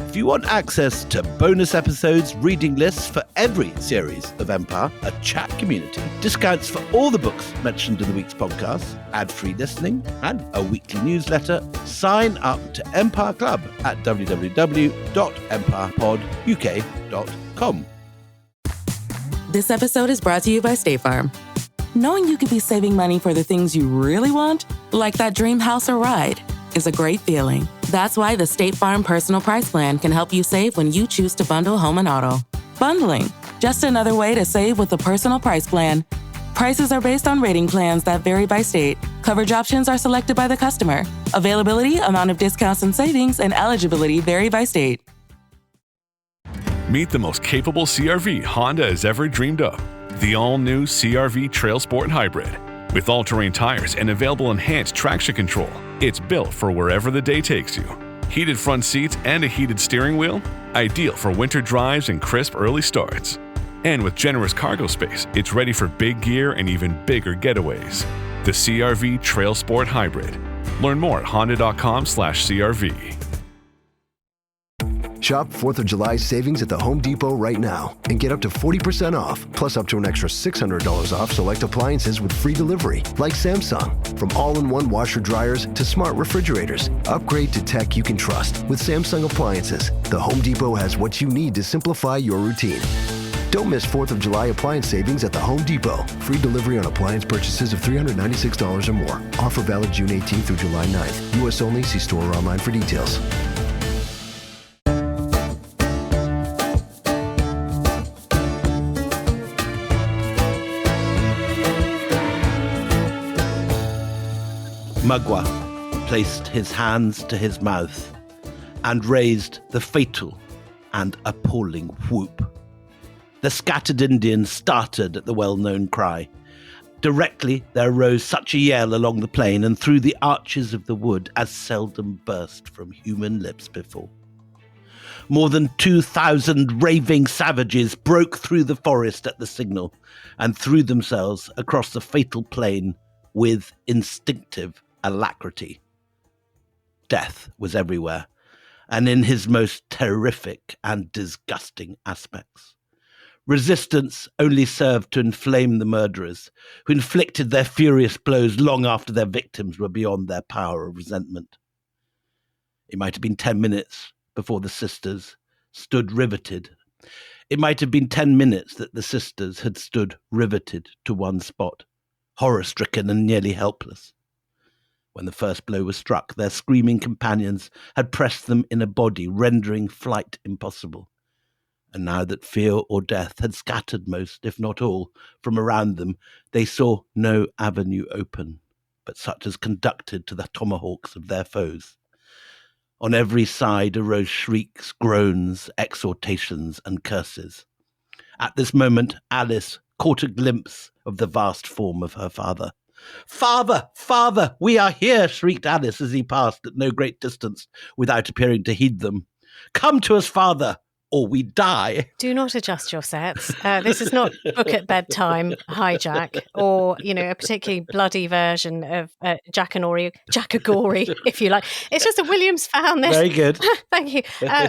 If you want access to bonus episodes, reading lists for every series of Empire, a chat community, discounts for all the books mentioned in the week's podcast, ad-free listening, and a weekly newsletter, sign up to Empire Club at www.empirepoduk.com. This episode is brought to you by State Farm. Knowing you could be saving money for the things you really want, like that dream house or ride, is a great feeling. That's why the State Farm Personal Price Plan can help you save when you choose to bundle home and auto. Bundling, just another way to save with the Personal Price Plan. Prices are based on rating plans that vary by state. Coverage options are selected by the customer. Availability, amount of discounts and savings, and eligibility vary by state. Meet the most capable CR-V Honda has ever dreamed of. The all-new CR-V Trail Sport Hybrid. With all-terrain tires and available enhanced traction control, it's built for wherever the day takes you. Heated front seats and a heated steering wheel, ideal for winter drives and crisp early starts. And with generous cargo space, it's ready for big gear and even bigger getaways. The CR-V Trail Sport Hybrid. Learn more at honda.com/CRV. Shop 4th of July savings at the Home Depot right now and get up to 40% off, plus up to an extra $600 off select appliances with free delivery, like Samsung. From all-in-one washer dryers to smart refrigerators, upgrade to tech you can trust with Samsung appliances. The Home Depot has what you need to simplify your routine. Don't miss 4th of July appliance savings at the Home Depot. Free delivery on appliance purchases of $396 or more. Offer valid June 18th through July 9th. U.S. only. See store or online for details. Mugwa placed his hands to his mouth and raised the fatal and appalling whoop. The scattered Indians started at the well-known cry. Directly there rose such a yell along the plain and through the arches of the wood as seldom burst from human lips before. More than 2,000 raving savages broke through the forest at the signal and threw themselves across the fatal plain with instinctive alacrity. Death was everywhere, and in his most terrific and disgusting aspects. Resistance only served to inflame the murderers, who inflicted their furious blows long after their victims were beyond their power of resentment. It might have been 10 minutes before the sisters stood riveted. It might have been 10 minutes that the sisters had stood riveted to one spot, horror-stricken and nearly helpless. When the first blow was struck, their screaming companions had pressed them in a body, rendering flight impossible. And now that fear or death had scattered most, if not all, from around them, they saw no avenue open, but such as conducted to the tomahawks of their foes. On every side arose shrieks, groans, exhortations, and curses. At this moment, Alice caught a glimpse of the vast form of her father. "Father, father, we are here," shrieked Alice as he passed at no great distance without appearing to heed them. "Come to us, father, or we die." Do not adjust your sets. This is not book at bedtime hijack, or a particularly bloody version of Jackanory, if you like. It's just that Williams found this. Very good. Thank you.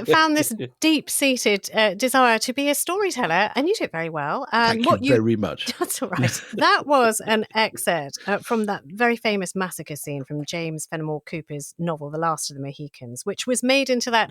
Found this deep-seated desire to be a storyteller, and you did very well. Thank you very much. That's all right. That was an excerpt from that very famous massacre scene from James Fenimore Cooper's novel, The Last of the Mohicans, which was made into that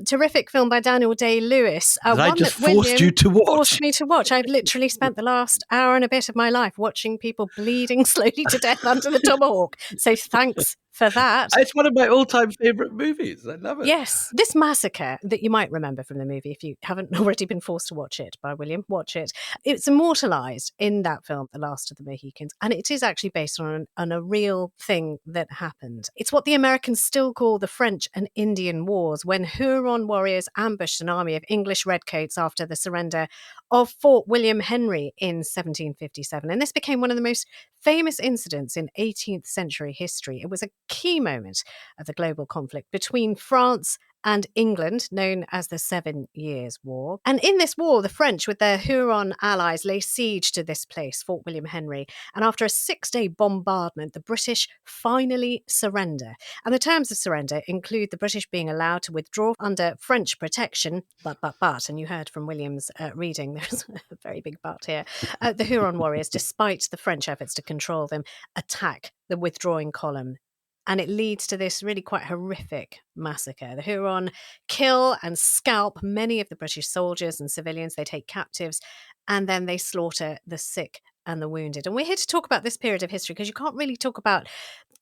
terrific film by Daniel Day-Lewis. I just forced you to watch. Forced me to watch. I've literally spent the last hour and a bit of my life watching people bleeding slowly to death under the tomahawk. So thanks for that. It's one of my all-time favourite movies. I love it. Yes. This massacre that you might remember from the movie, if you haven't already been forced to watch it by William, watch it. It's immortalised in that film, The Last of the Mohicans, and it is actually based on a real thing that happened. It's what the Americans still call the French and Indian Wars, when Huron warriors ambushed an army of English redcoats after the surrender of Fort William Henry in 1757. And this became one of the most famous incidents in 18th century history. It was a key moment of the global conflict between France and England, known as the 7 Years' War. And in this war, the French, with their Huron allies, lay siege to this place, Fort William Henry. And after a 6-day bombardment, the British finally surrender. And the terms of surrender include the British being allowed to withdraw under French protection, but, and you heard from William's reading, there's a very big but here, the Huron warriors, despite the French efforts to control them, attack the withdrawing column. And it leads to this really quite horrific massacre. The Huron kill and scalp many of the British soldiers and civilians. They take captives, and then they slaughter the sick and the wounded. And we're here to talk about this period of history because you can't really talk about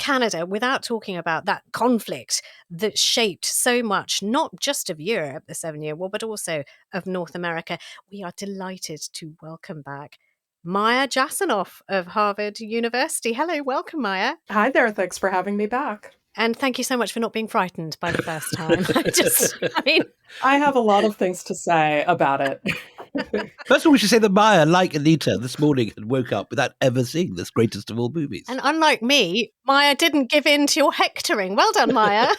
Canada without talking about that conflict that shaped so much, not just of Europe, the 7-Year War, but also of North America. We are delighted to welcome back Maya Jasanoff of Harvard University. Hello, welcome, Maya. Hi there. Thanks for having me back. And thank you so much for not being frightened by the first time. I have a lot of things to say about it. First of all, we should say that Maya, like Anita, this morning had woke up without ever seeing this greatest of all movies. And unlike me, Maya didn't give in to your hectoring. Well done, Maya.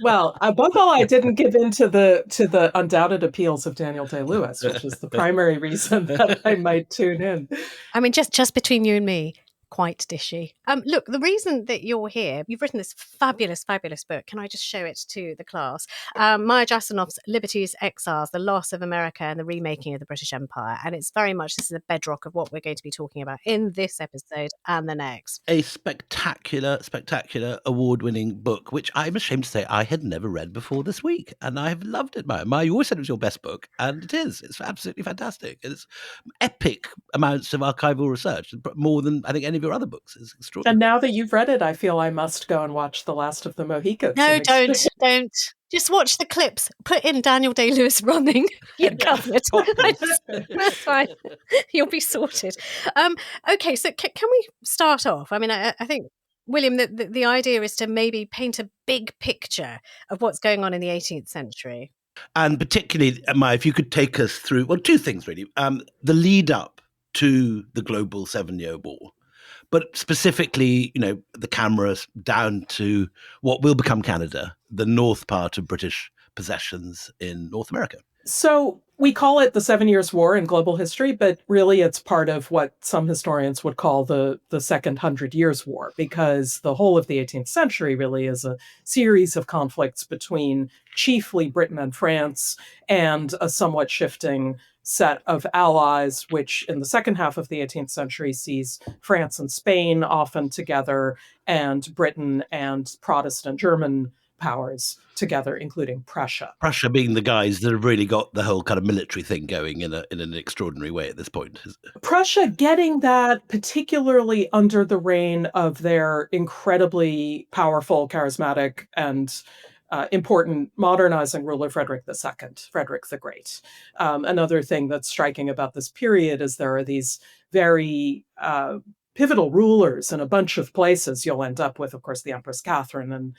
Well, above all, I didn't give in to the undoubted appeals of Daniel Day-Lewis, which is the primary reason that I might tune in. I mean, just between you and me, quite dishy. Look, the reason that you're here, you've written this fabulous, fabulous book. Can I just show it to the class? Maya Jasanoff's Liberties, Exiles, The Loss of America and the Remaking of the British Empire. And it's very much, this is the bedrock of what we're going to be talking about in this episode and the next. A spectacular, spectacular award-winning book, which I'm ashamed to say I had never read before this week. And I have loved it, Maya. Maya, you always said it was your best book, and it is. It's absolutely fantastic. It's epic amounts of archival research, more than I think any of your other books. Is extraordinary. And now that you've read it, I feel I must go and watch The Last of the Mohicans. No, don't. Just watch the clips. Put in Daniel Day-Lewis running. You're covered. That's fine. You'll be sorted. Okay, so can we start off? I mean, I think, William, the idea is to maybe paint a big picture of what's going on in the 18th century. And particularly, Maya, if you could take us through, well, two things really. The lead up to the global 7-Year War. But specifically, the cameras down to what will become Canada, the north part of British possessions in North America. So we call it the 7 Years' War in global history, but really it's part of what some historians would call the Second 100 Years' War, because the whole of the 18th century really is a series of conflicts between chiefly Britain and France and a somewhat shifting set of allies, which in the second half of the 18th century sees France and Spain often together, and Britain and Protestant German powers together, including Prussia. Prussia being the guys that have really got the whole kind of military thing going in an extraordinary way at this point. Prussia getting that particularly under the reign of their incredibly powerful, charismatic, and important modernizing ruler Frederick II, Frederick the Great. Another thing that's striking about this period is there are these very pivotal rulers in a bunch of places. You'll end up with, of course, the Empress Catherine and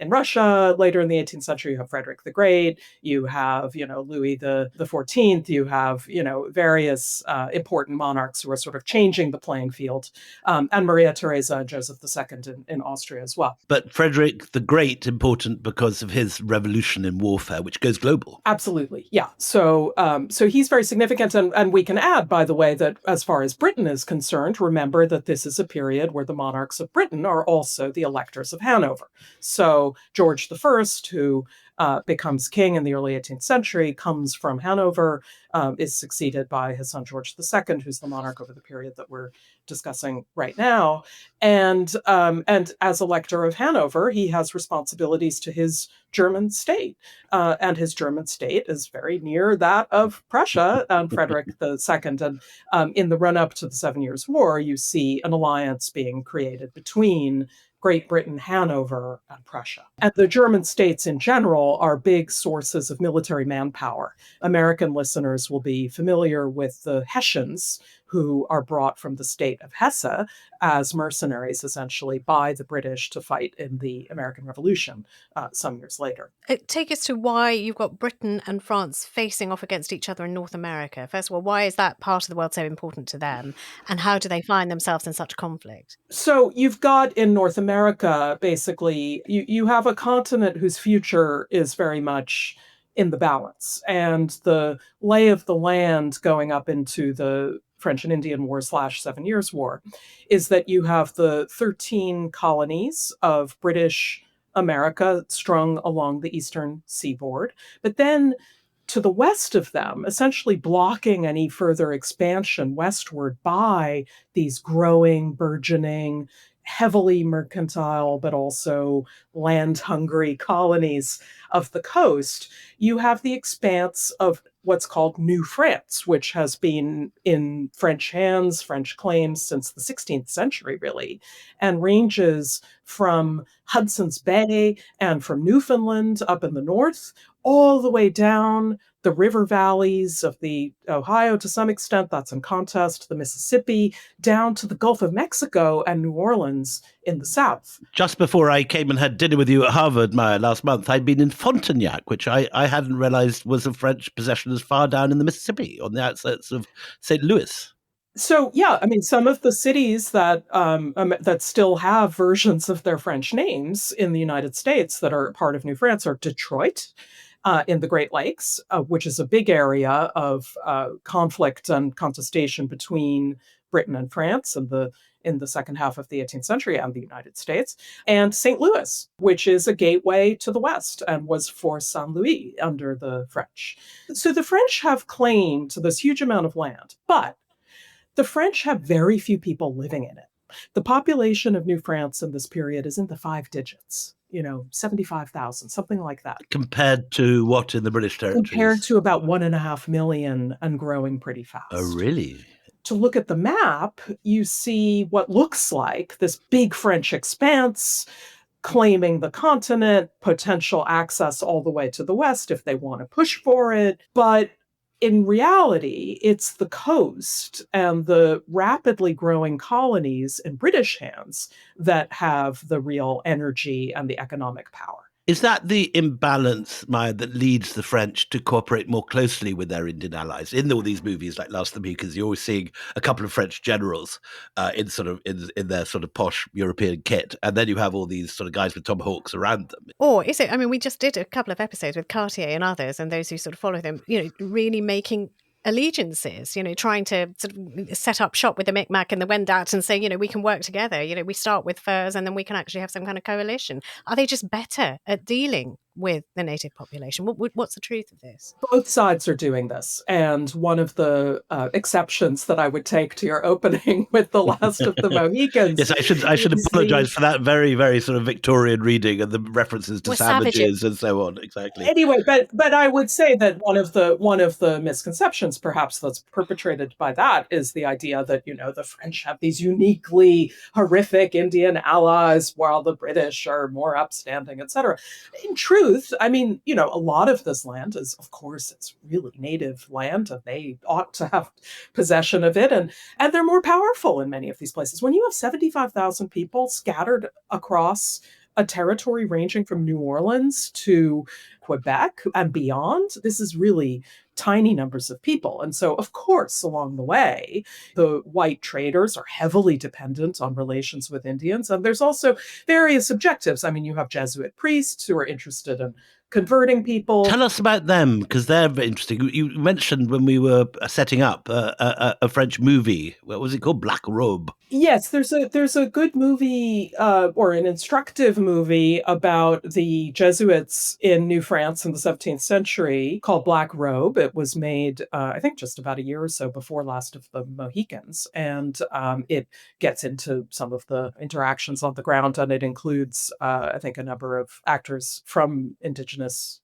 in Russia later in the 18th century. You have Frederick the Great. You have, Louis the 14th. You have, various important monarchs who are sort of changing the playing field, and Maria Theresa and Joseph II in Austria as well. But Frederick the Great, important because of his revolution in warfare, which goes global. Absolutely, yeah. So he's very significant, and we can add, by the way, that as far as Britain is concerned, remember that this is a period where the monarchs of Britain are also the electors of Hanover. So George I, who becomes king in the early 18th century, comes from Hanover, is succeeded by his son George II, who's the monarch over the period that we're discussing right now. And as Elector of Hanover, he has responsibilities to his German state. And his German state is very near that of Prussia and Frederick II. And in the run-up to the 7 Years' War, you see an alliance being created between Great Britain, Hanover, and Prussia. And the German states in general are big sources of military manpower. American listeners will be familiar with the Hessians, who are brought from the state of Hesse as mercenaries, essentially, by the British to fight in the American Revolution some years later. Take us to why you've got Britain and France facing off against each other in North America. First of all, why is that part of the world so important to them? And how do they find themselves in such conflict? So you've got in North America, basically, you have a continent whose future is very much in the balance. And the lay of the land going up into the French and Indian War / 7 Years' War is that you have the 13 colonies of British America strung along the eastern seaboard. But then to the west of them, essentially blocking any further expansion westward by these growing, burgeoning, heavily mercantile, but also land-hungry colonies of the coast, you have the expanse of what's called New France, which has been in French hands, French claims since the 16th century, really, and ranges from Hudson's Bay and from Newfoundland up in the north, all the way down the river valleys of the Ohio to some extent, that's in contest, the Mississippi, down to the Gulf of Mexico and New Orleans in the south. Just before I came and had dinner with you at Harvard, Maya, last month, I'd been in Frontenac, which I hadn't realized was a French possession as far down in the Mississippi, on the outskirts of St. Louis. So, yeah, I mean, some of the cities that that still have versions of their French names in the United States that are part of New France are Detroit, in the Great Lakes, which is a big area of conflict and contestation between Britain and France in the second half of the 18th century and the United States, and St. Louis, which is a gateway to the West and was Fort St. Louis under the French. So the French have claim to this huge amount of land, but the French have very few people living in it. The population of New France in this period is in the 5 digits. 75,000, something like that. Compared to what in the British territories? Compared to about 1.5 million and growing pretty fast. Oh, really? To look at the map, you see what looks like this big French expanse claiming the continent, potential access all the way to the west if they want to push for it. But in reality, it's the coast and the rapidly growing colonies in British hands that have the real energy and the economic power. Is that the imbalance, Maya, that leads the French to cooperate more closely with their Indian allies? In all these movies like Last of The Mohicans, you're always seeing a couple of French generals in their sort of posh European kit, and then you have all these sort of guys with tomahawks around them. Or is it? I mean, we just did a couple of episodes with Cartier and others, and those who sort of follow them. Really making allegiances, trying to sort of set up shop with the Micmac and the Wendat and say, we can work together. We start with furs and then we can actually have some kind of coalition. Are they just better at dealing with the native population? What's the truth of this? Both sides are doing this. And one of the exceptions that I would take to your opening with The Last of the Mohicans. Yes, I should apologize for that very, very sort of Victorian reading and the references to savages and so on. Exactly. Anyway, but I would say that one of the misconceptions perhaps that's perpetrated by that is the idea that, the French have these uniquely horrific Indian allies while the British are more upstanding, etc. In truth, I mean, a lot of this land is, of course, it's really native land and they ought to have possession of it. And they're more powerful in many of these places. When you have 75,000 people scattered across a territory ranging from New Orleans to Quebec and beyond, this is really tiny numbers of people. And so, of course, along the way, the white traders are heavily dependent on relations with Indians. And there's also various objectives. I mean, you have Jesuit priests who are interested in converting people. Tell us about them, because they're very interesting. You mentioned when we were setting up a French movie. What was it called? Black Robe. Yes, there's a good movie or an instructive movie about the Jesuits in New France in the 17th century called Black Robe. It was made, I think, just about a year or so before Last of the Mohicans. And it gets into some of the interactions on the ground, and it includes, I think, a number of actors from Indigenous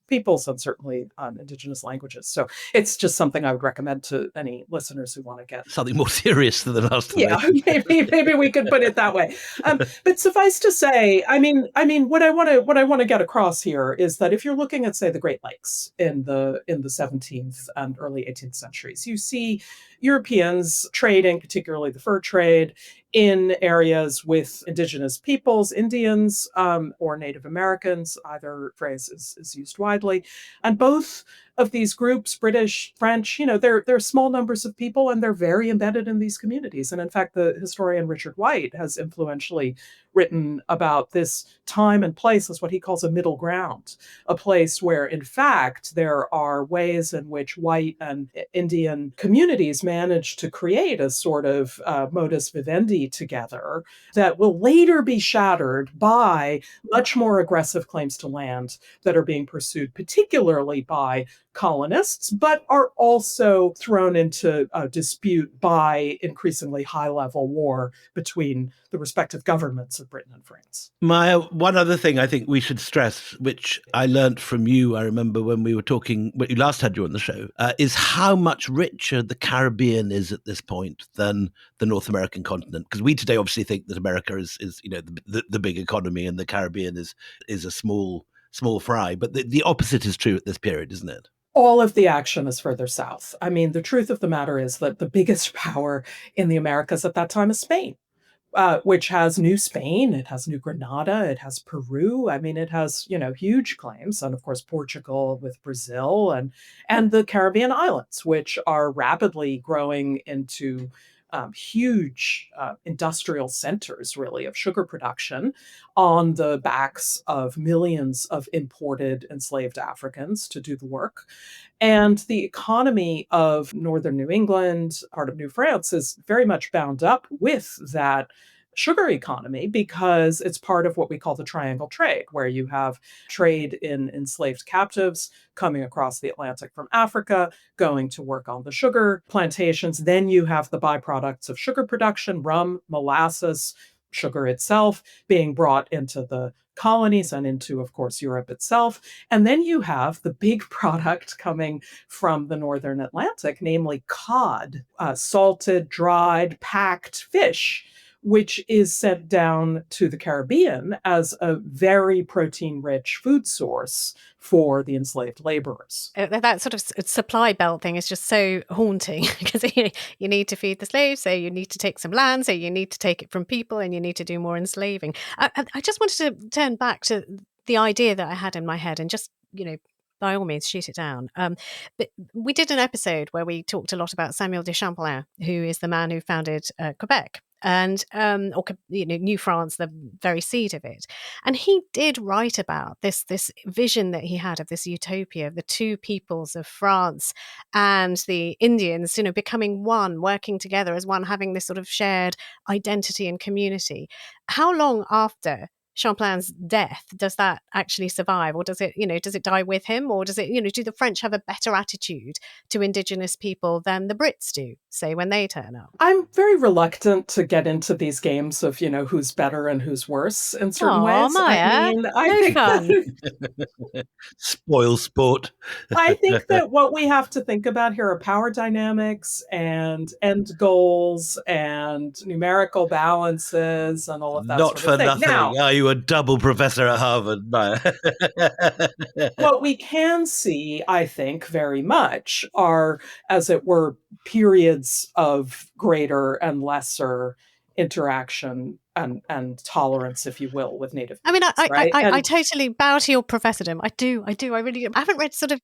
peoples and certainly on indigenous languages. So it's just something I would recommend to any listeners who want to get something more serious than the Last of the yeah, Mohicans. maybe we could put it that way. But suffice to say, I mean, what I want to get across here is that if you're looking at, say, the Great Lakes in the 17th and early 18th centuries, you see Europeans trading, particularly the fur trade, in areas with indigenous peoples, Indians, or Native Americans. Either phrase is used widely, and both of these groups, British, French, they're small numbers of people and they're very embedded in these communities. And in fact, the historian Richard White has influentially written about this time and place as what he calls a middle ground, a place where, in fact, there are ways in which white and Indian communities manage to create a sort of modus vivendi together that will later be shattered by much more aggressive claims to land that are being pursued, particularly by colonists, but are also thrown into dispute by increasingly high-level war between the respective governments of Britain and France. Maya, one other thing I think we should stress, which I learned from you, I remember when we were talking, when you last had you on the show, is how much richer the Caribbean is at this point than the North American continent. Because we today obviously think that America is the big economy and the Caribbean is a small fry. But the opposite is true at this period, isn't it? All of the action is further south. I mean, the truth of the matter is that the biggest power in the Americas at that time is Spain, which has New Spain, it has New Granada, it has Peru. I mean, it has, huge claims. And of course, Portugal with Brazil and the Caribbean islands, which are rapidly growing into huge industrial centers, really, of sugar production on the backs of millions of imported enslaved Africans to do the work. And the economy of northern New England, part of New France, is very much bound up with that sugar economy because it's part of what we call the triangle trade, where you have trade in enslaved captives coming across the Atlantic from Africa, going to work on the sugar plantations. Then you have the byproducts of sugar production, rum, molasses, sugar itself being brought into the colonies and into, of course, Europe itself. And then you have the big product coming from the northern Atlantic, namely cod, salted, dried, packed fish, which is sent down to the Caribbean as a very protein-rich food source for the enslaved laborers. That sort of supply belt thing is just so haunting because you need to feed the slaves, so you need to take some land, so you need to take it from people, and you need to do more enslaving. I just wanted to turn back to the idea that I had in my head and just, by all means, shoot it down. But we did an episode where we talked a lot about Samuel de Champlain, who is the man who founded Quebec. And New France, the very seed of it. And he did write about this vision that he had of this utopia of the two peoples of France and the Indians, becoming one, working together as one, having this sort of shared identity and community. How long after Champlain's death does that actually survive, or does it die with him, or does it, do the French have a better attitude to indigenous people than the Brits do, say, when they turn up? I'm very reluctant to get into these games of, who's better and who's worse in certain ways. Maya, I think fun. Spoil sport. I think that what we have to think about here are power dynamics and end goals and numerical balances and all of that Not sort for of thing. nothing. Now, Are you a double professor at Harvard? what we can see, I think, very much are, as it were, periods of greater and lesser interaction and tolerance, if you will, with Native peoples, I totally bow to your professordom. I do. I really do. I haven't read sort of,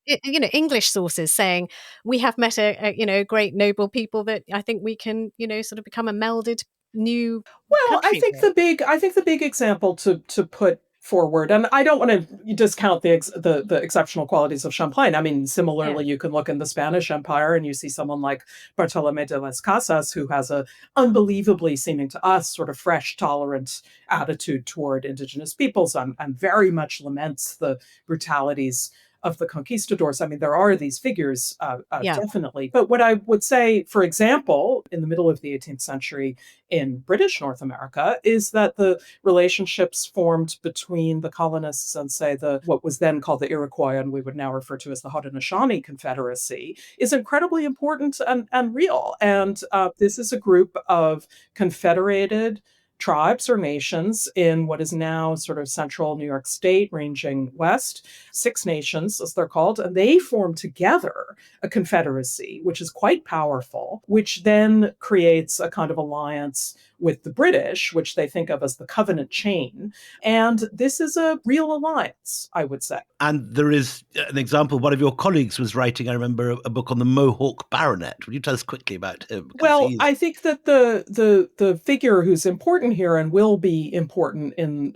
English sources saying we have met a great noble people that I think we can, sort of become a melded new. Well, I think the big example to put forward, and I don't want to discount the exceptional qualities of Champlain. I mean, similarly, you can look in the Spanish Empire and you see someone like Bartolomé de las Casas, who has a unbelievably, seeming to us, sort of fresh, tolerant attitude toward indigenous peoples, and very much laments the brutalities of the conquistadors. I mean, there are these figures, Yeah. definitely. But what I would say, for example, in the middle of the 18th century in British North America, is that the relationships formed between the colonists and, say, what was then called the Iroquois and we would now refer to as the Haudenosaunee Confederacy is incredibly important and real. And this is a group of confederated tribes or nations in what is now sort of central New York State, ranging west, 6 nations, as they're called, and they form together a confederacy, which is quite powerful, which then creates a kind of alliance with the British, which they think of as the covenant chain. And this is a real alliance, I would say. And there is an example, one of your colleagues was writing, I remember, a book on the Mohawk Baronet. Would you tell us quickly about him? Well, I think that the figure who's important here and will be important in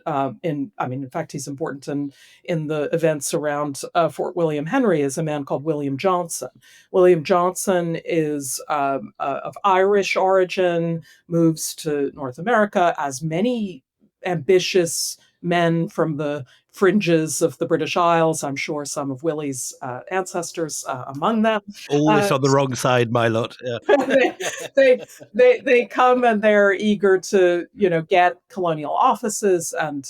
fact, he's important in the events around Fort William Henry is a man called William Johnson. William Johnson is of Irish origin, moves to North America, as many ambitious men from the fringes of the British Isles. I'm sure some of Willie's ancestors among them. Always on the wrong side, my lot. Yeah. they come and they're eager to, get colonial offices and,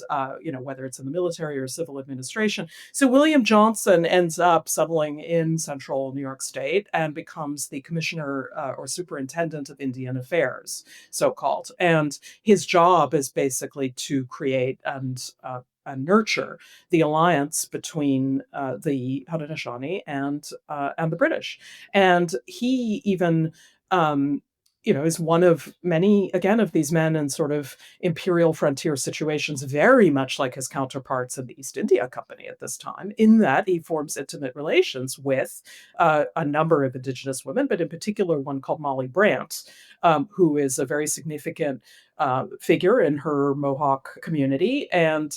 whether it's in the military or civil administration. So William Johnson ends up settling in central New York State and becomes the commissioner or superintendent of Indian Affairs, so-called. And his job is basically to create and nurture the alliance between the Haudenosaunee and the British. And he even, is one of many, again, of these men in sort of imperial frontier situations, very much like his counterparts in the East India Company at this time, in that he forms intimate relations with a number of indigenous women, but in particular one called Molly Brant, who is a very significant figure in her Mohawk community. And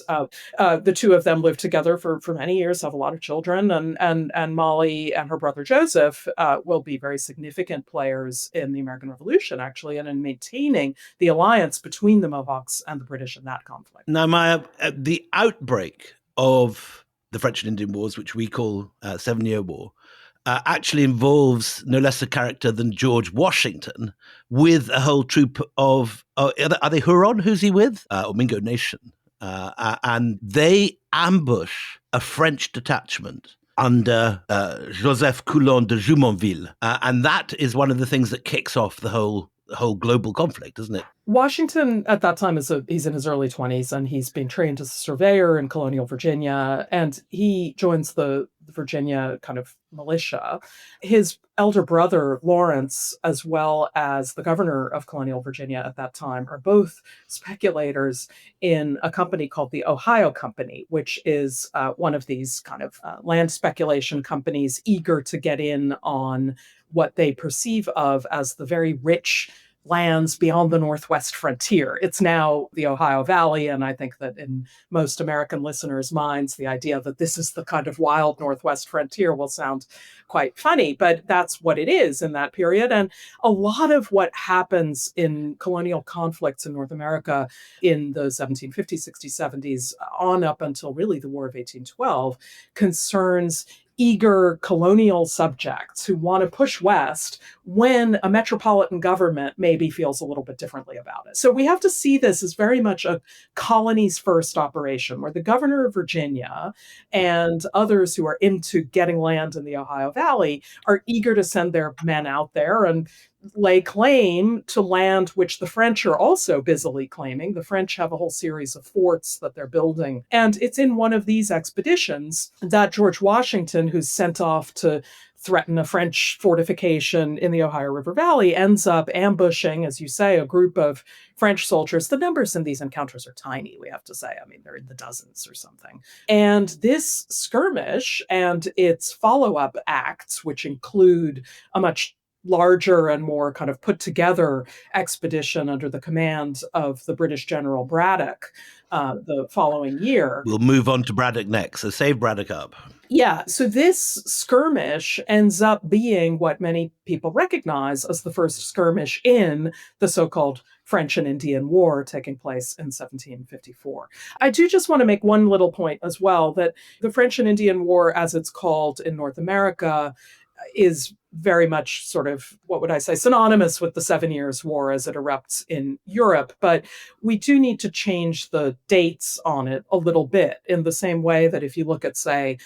the two of them live together for many years, have a lot of children, and Molly and her brother Joseph will be very significant players in the American Revolution, actually, and in maintaining the alliance between the Mohawks and the British in that conflict. Now, Maya, the outbreak of the French and Indian Wars, which we call 7-Year War, actually involves no less a character than George Washington with a whole troop of, are they Huron? Who's he with? Or Mingo Nation. And they ambush a French detachment under Joseph Coulon de Jumonville. And that is one of the things that kicks off the whole global conflict, isn't it? Washington at that time he's in his early 20s and he's been trained as a surveyor in colonial Virginia, and he joins the Virginia kind of militia. His elder brother, Lawrence, as well as the governor of colonial Virginia at that time, are both speculators in a company called the Ohio Company, which is one of these kind of land speculation companies eager to get in on what they perceive of as the very rich lands beyond the Northwest frontier. It's now the Ohio Valley, and I think that in most American listeners' minds, the idea that this is the kind of wild Northwest frontier will sound quite funny, but that's what it is in that period. And a lot of what happens in colonial conflicts in North America in the 1750s, 60s, 70s, on up until really the War of 1812, concerns eager colonial subjects who want to push west when a metropolitan government maybe feels a little bit differently about it. So we have to see this as very much a colonies first operation, where the governor of Virginia and others who are into getting land in the Ohio Valley are eager to send their men out there and lay claim to land which the French are also busily claiming. The French have a whole series of forts that they're building. And it's in one of these expeditions that George Washington, who's sent off to threaten a French fortification in the Ohio River Valley, ends up ambushing, as you say, a group of French soldiers. The numbers in these encounters are tiny, we have to say. I mean, they're in the dozens or something. And this skirmish and its follow-up acts, which include a much larger and more kind of put together expedition under the command of the British General Braddock the following year. We'll move on to Braddock next, so save Braddock up. Yeah, so this skirmish ends up being what many people recognize as the first skirmish in the so-called French and Indian War taking place in 1754. I do just want to make one little point as well, that the French and Indian War, as it's called in North America, is very much sort of, what would I say, synonymous with the 7 Years' War as it erupts in Europe. But we do need to change the dates on it a little bit, in the same way that if you look at, say,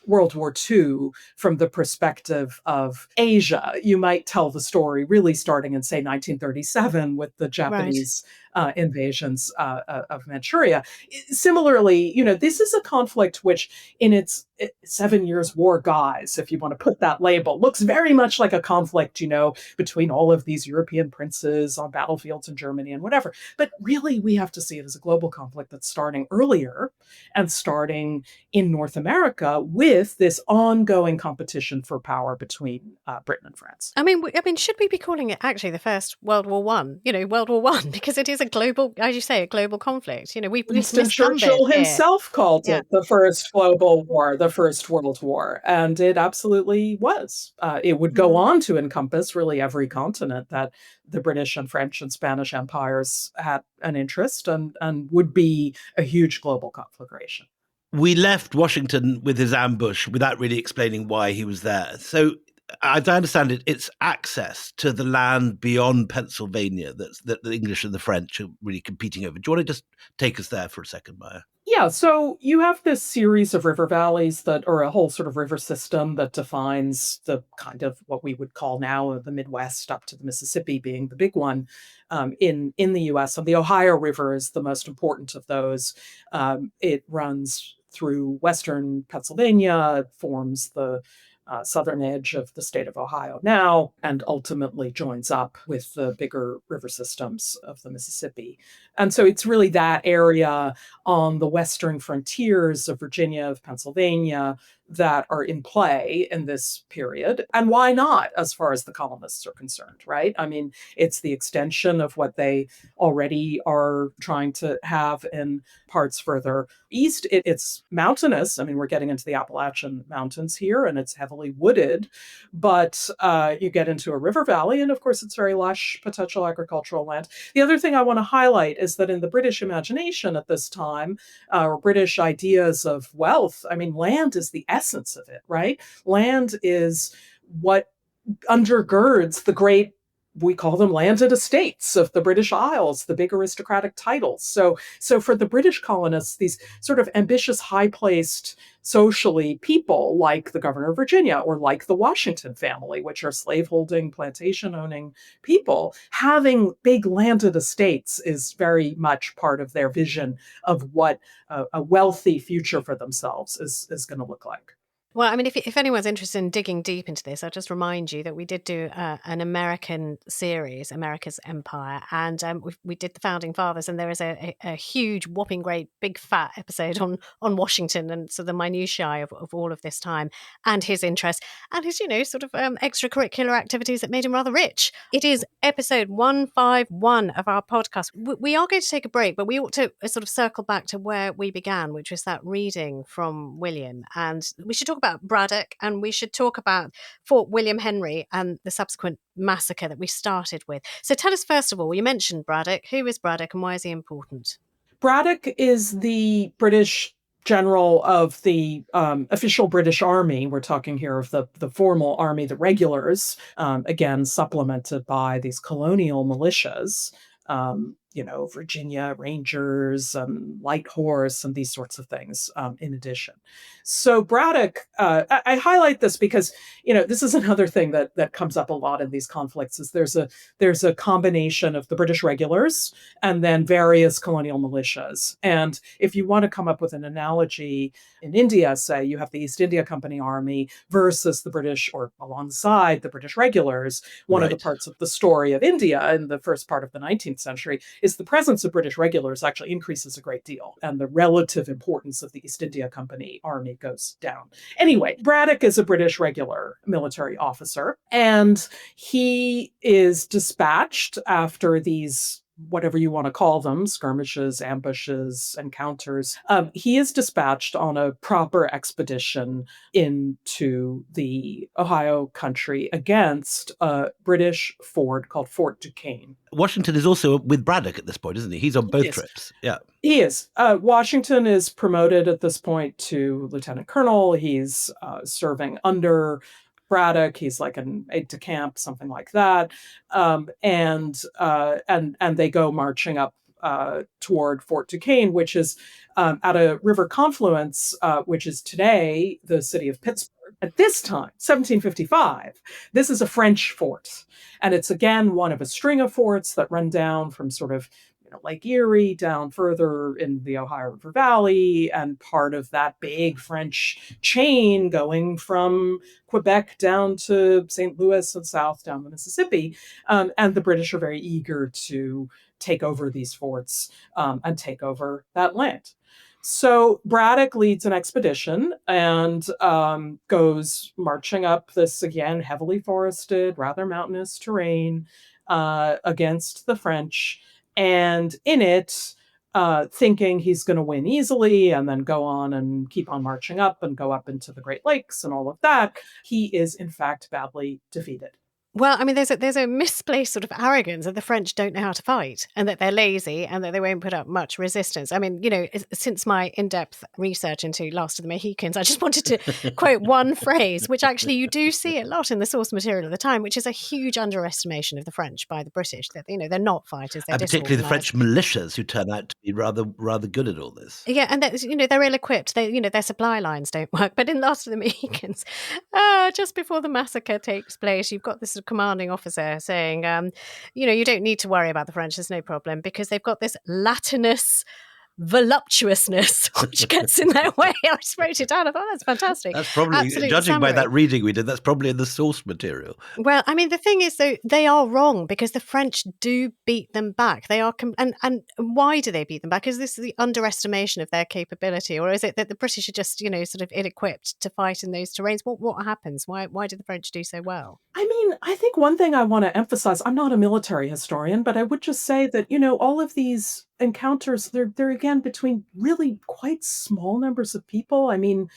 World War II from the perspective of Asia, you might tell the story really starting in, say, 1937 with the Right. Japanese invasions of Manchuria. Similarly, this is a conflict which, in its 7 Years' War guise, if you want to put that label, looks very much like a conflict, between all of these European princes on battlefields in Germany and whatever. But really, we have to see it as a global conflict that's starting earlier and starting in North America with this ongoing competition for power between Britain and France. I mean, should we be calling it actually the First World War One? World War One, because it is a global, as you say, a global conflict. We've Winston missed some bits Churchill here. himself called Yeah. it the First Global War, the First World War, and it absolutely was. It would go on to encompass really every continent that the British and French and Spanish empires had an interest and would be a huge global conflagration. We left Washington with his ambush without really explaining why he was there. So, as I understand it, it's access to the land beyond Pennsylvania that the English and the French are really competing over. Do you want to just take us there for a second, Maya? Yeah, so you have this series of river valleys or a whole sort of river system that defines the kind of what we would call now the Midwest up to the Mississippi being the big one in the U.S. And the Ohio River is the most important of those. It runs through western Pennsylvania, forms the southern edge of the state of Ohio now, and ultimately joins up with the bigger river systems of the Mississippi. And so it's really that area on the western frontiers of Virginia, of Pennsylvania, that are in play in this period. And why not, as far as the colonists are concerned, right? I mean, it's the extension of what they already are trying to have in parts further east. It's mountainous. I mean, we're getting into the Appalachian Mountains here, and it's heavily wooded. But you get into a river valley, and of course, it's very lush potential agricultural land. The other thing I want to highlight is that in the British imagination at this time, or British ideas of wealth, I mean, land is the essence of it, right? Land is what undergirds the great, we call them landed estates of the British Isles, the big aristocratic titles. So for the British colonists, these sort of ambitious, high-placed socially people like the governor of Virginia or like the Washington family, which are slaveholding, plantation-owning people, having big landed estates is very much part of their vision of what a wealthy future for themselves is going to look like. Well, I mean, if anyone's interested in digging deep into this, I'll just remind you that we did do an American series, America's Empire, and we did the Founding Fathers, and there is a huge, whopping, great, big, fat episode on Washington and so the minutiae of all of this time and his interests and his, sort of extracurricular activities that made him rather rich. It is episode 151 of our podcast. We are going to take a break, but we ought to sort of circle back to where we began, which was that reading from William, and we should talk about Braddock, and we should talk about Fort William Henry and the subsequent massacre that we started with. So tell us, first of all, you mentioned Braddock. Who is Braddock and why is he important? Braddock is the British general of the official British Army. We're talking here of the formal army, the regulars, again, supplemented by these colonial militias. Virginia Rangers, Light Horse, and these sorts of things in addition. So Braddock, I highlight this because, this is another thing that comes up a lot in these conflicts is there's a combination of the British regulars and then various colonial militias. And if you want to come up with an analogy in India, say you have the East India Company Army versus the British, or alongside the British regulars, one of the parts of the story of India in the first part of the 19th century is the presence of British regulars actually increases a great deal, and the relative importance of the East India Company Army goes down. Anyway, Braddock is a British regular military officer, and he is dispatched after these whatever you want to call them, skirmishes, ambushes, encounters, he is dispatched on a proper expedition into the Ohio country against a British fort called Fort Duquesne. Washington is also with Braddock at this point, isn't he? He's on both trips. Yeah. He is. Washington is promoted at this point to lieutenant colonel. He's serving under Braddock. He's like an aide-de-camp, something like that. And they go marching up toward Fort Duquesne, which is at a river confluence, which is today the city of Pittsburgh. At this time, 1755, this is a French fort. And it's, again, one of a string of forts that run down from sort of Lake Erie down further in the Ohio River Valley, and part of that big French chain going from Quebec down to St. Louis and south down the Mississippi. And the British are very eager to take over these forts and take over that land. So Braddock leads an expedition and goes marching up this, again, heavily forested, rather mountainous terrain against the French. And in it, thinking he's going to win easily and then go on and keep on marching up and go up into the Great Lakes and all of that, he is, in fact, badly defeated. Well, I mean, there's a misplaced sort of arrogance that the French don't know how to fight and that they're lazy and that they won't put up much resistance. I mean, since my in-depth research into Last of the Mohicans, I just wanted to quote one phrase, which actually you do see a lot in the source material at the time, which is a huge underestimation of the French by the British. That they're not fighters, they're and particularly the French militias, who turn out to be rather good at all this. Yeah, and they're ill-equipped. Their supply lines don't work. But in Last of the Mohicans, just before the massacre takes place, you've got this commanding officer saying, you don't need to worry about the French, there's no problem, because they've got this Latinous voluptuousness which gets in their way. I just wrote it down. I thought that's fantastic. That's probably, Absolute judging summary. by that reading we did, that's probably in the source material. Well, I mean, the thing is, though, they are wrong because the French do beat them back. They are, and why do they beat them back? Is this the underestimation of their capability, or is it that the British are just, sort of ill-equipped to fight in those terrains? What happens? Why do the French do so well? I mean, I think one thing I want to emphasize, I'm not a military historian, but I would just say that, all of these encounters, they're again between really quite small numbers of people. I mean,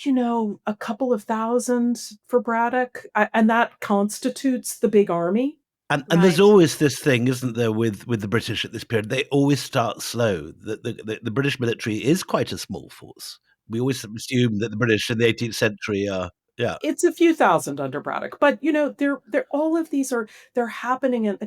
a couple of thousand for Braddock, and that constitutes the big army. And there's always this thing, isn't there, with the British at this period? They always start slow. The British military is quite a small force. We always assume that the British in the 18th century are. Yeah. It's a few thousand under Braddock, but they're all of these they're happening in